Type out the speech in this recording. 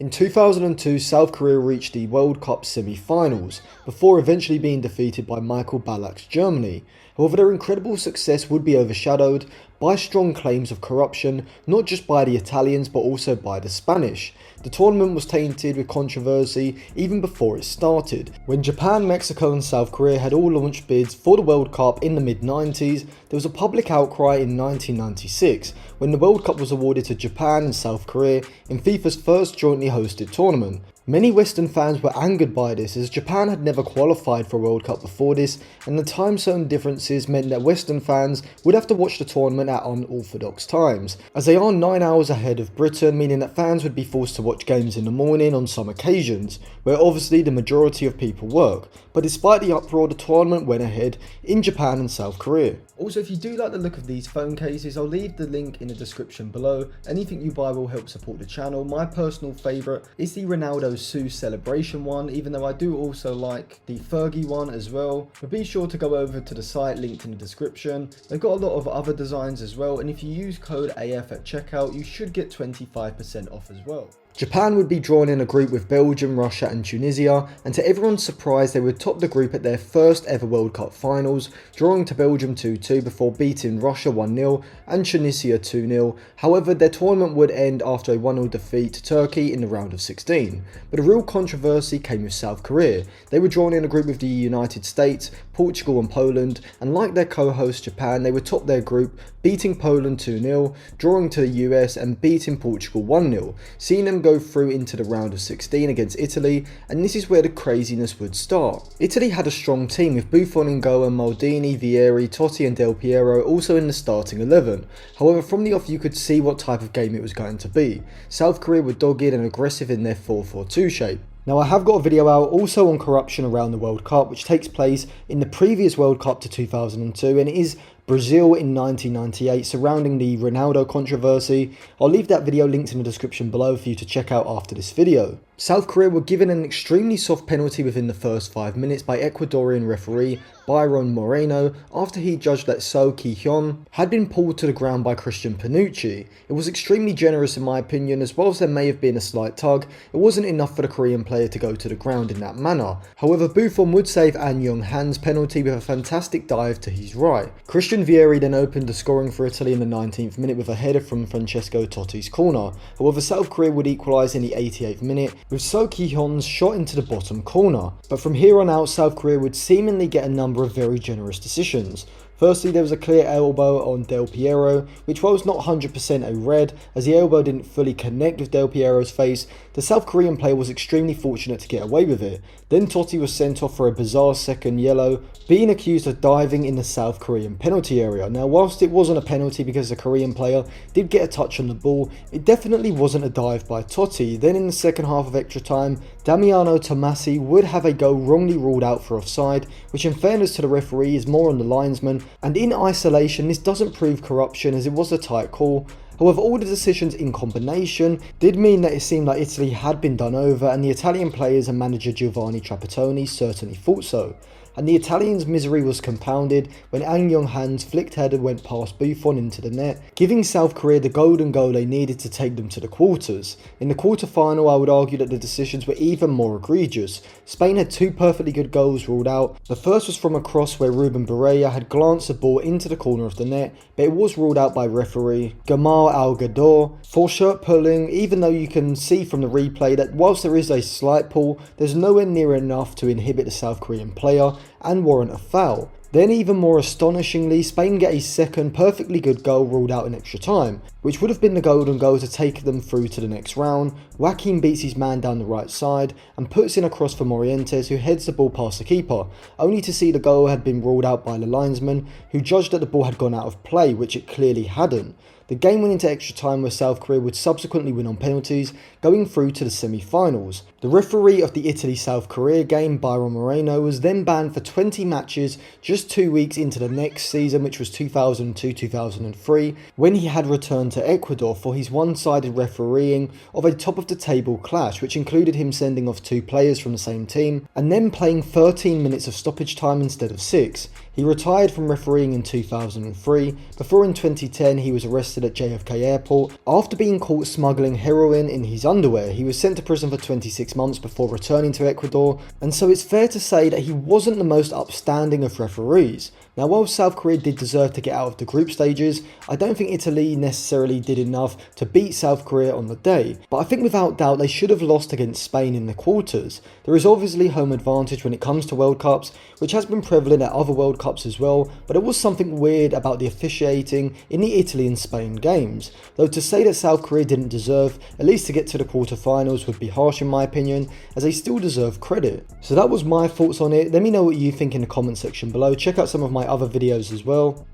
In 2002, South Korea reached the World Cup semi-finals, before eventually being defeated by Michael Ballack's Germany. However, their incredible success would be overshadowed by strong claims of corruption, not just by the Italians but also by the Spanish. The tournament was tainted with controversy even before it started. When Japan, Mexico and South Korea had all launched bids for the World Cup in the mid-90s, there was a public outcry in 1996 when the World Cup was awarded to Japan and South Korea in FIFA's first jointly hosted tournament. Many Western fans were angered by this, as Japan had never qualified for a World Cup before this, and the time zone differences meant that Western fans would have to watch the tournament at unorthodox times, as they are 9 hours ahead of Britain, meaning that fans would be forced to watch games in the morning on some occasions, where obviously the majority of people work. But despite the uproar, the tournament went ahead in Japan and South Korea. Also, if you do like the look of these phone cases, I'll leave the link in the description below. Anything you buy will help support the channel. My personal favourite is the Ronaldo Sue celebration one, even though I do also like the Fergie one as well. But be sure to go over to the site linked in the description. They've got a lot of other designs as well, and if you use code AF at checkout, you should get 25% off as well. Japan would be drawn in a group with Belgium, Russia and Tunisia, and to everyone's surprise they would top the group at their first ever World Cup finals, drawing to Belgium 2-2 before beating Russia 1-0 and Tunisia 2-0. However, their tournament would end after a 1-0 defeat to Turkey in the round of 16. But a real controversy came with South Korea. They were drawn in a group with the United States, Portugal and Poland, and like their co-host Japan, they would top their group, beating Poland 2-0, drawing to the US and beating Portugal 1-0, seeing them go through into the round of 16 against Italy, and this is where the craziness would start. Italy had a strong team with Buffon in goal and Maldini, Vieri, Totti and Del Piero also in the starting 11. However, from the off you could see what type of game it was going to be. South Korea were dogged and aggressive in their 4-4-2 shape. Now, I have got a video out also on corruption around the World Cup, which takes place in the previous World Cup to 2002, and it is Brazil in 1998, surrounding the Ronaldo controversy. I'll leave that video linked in the description below for you to check out after this video. South Korea were given an extremely soft penalty within the first 5 minutes by Ecuadorian referee Byron Moreno after he judged that So Ki-hyun had been pulled to the ground by Christian Panucci. It was extremely generous in my opinion, as well as there may have been a slight tug, it wasn't enough for the Korean player to go to the ground in that manner. However, Buffon would save An Young-han's penalty with a fantastic dive to his right. Christian Vieri then opened the scoring for Italy in the 19th minute with a header from Francesco Totti's corner. However, South Korea would equalise in the 88th minute with So Ki-hyun's shot into the bottom corner. But from here on out, South Korea would seemingly get a number of very generous decisions. Firstly, there was a clear elbow on Del Piero, which was not 100% a red, as the elbow didn't fully connect with Del Piero's face. The South Korean player was extremely fortunate to get away with it. Then Totti was sent off for a bizarre second yellow, being accused of diving in the South Korean penalty area. Now, whilst it wasn't a penalty because the Korean player did get a touch on the ball, it definitely wasn't a dive by Totti. Then in the second half of extra time, Damiano Tomasi would have a goal wrongly ruled out for offside, which in fairness to the referee is more on the linesman, and in isolation this doesn't prove corruption as it was a tight call. However, all the decisions in combination did mean that it seemed like Italy had been done over, and the Italian players and manager Giovanni Trapattoni certainly thought so. And the Italians' misery was compounded when An Young-han's flicked header went past Buffon into the net, giving South Korea the golden goal they needed to take them to the quarters. In the quarter-final, I would argue that the decisions were even more egregious. Spain had two perfectly good goals ruled out. The first was from a cross where Ruben Barella had glanced the ball into the corner of the net, but it was ruled out by referee Gamal Al-Gador for shirt pulling, even though you can see from the replay that whilst there is a slight pull, there's nowhere near enough to inhibit the South Korean player and warrant a foul. Then even more astonishingly, Spain get a second perfectly good goal ruled out in extra time, which would have been the golden goal to take them through to the next round. Joaquin beats his man down the right side and puts in a cross for Morientes, who heads the ball past the keeper, only to see the goal had been ruled out by the linesman, who judged that the ball had gone out of play, which it clearly hadn't. The game went into extra time where South Korea would subsequently win on penalties, going through to the semi-finals. The referee of the Italy-South Korea game, Byron Moreno, was then banned for 20 matches just 2 weeks into the next season, which was 2002-2003, when he had returned to Ecuador for his one-sided refereeing of a top-of-the-table clash, which included him sending off 2 players from the same team, and then playing 13 minutes of stoppage time instead of 6. He retired from refereeing in 2003, before in 2010 he was arrested at JFK Airport after being caught smuggling heroin in his underwear. He was sent to prison for 26 months before returning to Ecuador, and so it's fair to say that he wasn't the most upstanding of referees. Now, while South Korea did deserve to get out of the group stages, I don't think Italy necessarily did enough to beat South Korea on the day, but I think without doubt they should have lost against Spain in the quarters. There is obviously home advantage when it comes to World Cups, which has been prevalent at other World Cups as well, but it was something weird about the officiating in the Italy and Spain games. Though to say that South Korea didn't deserve at least to get to the quarterfinals would be harsh in my opinion, as they still deserve credit. So that was my thoughts on it. Let me know what you think in the comment section below. Check out some of my other videos as well.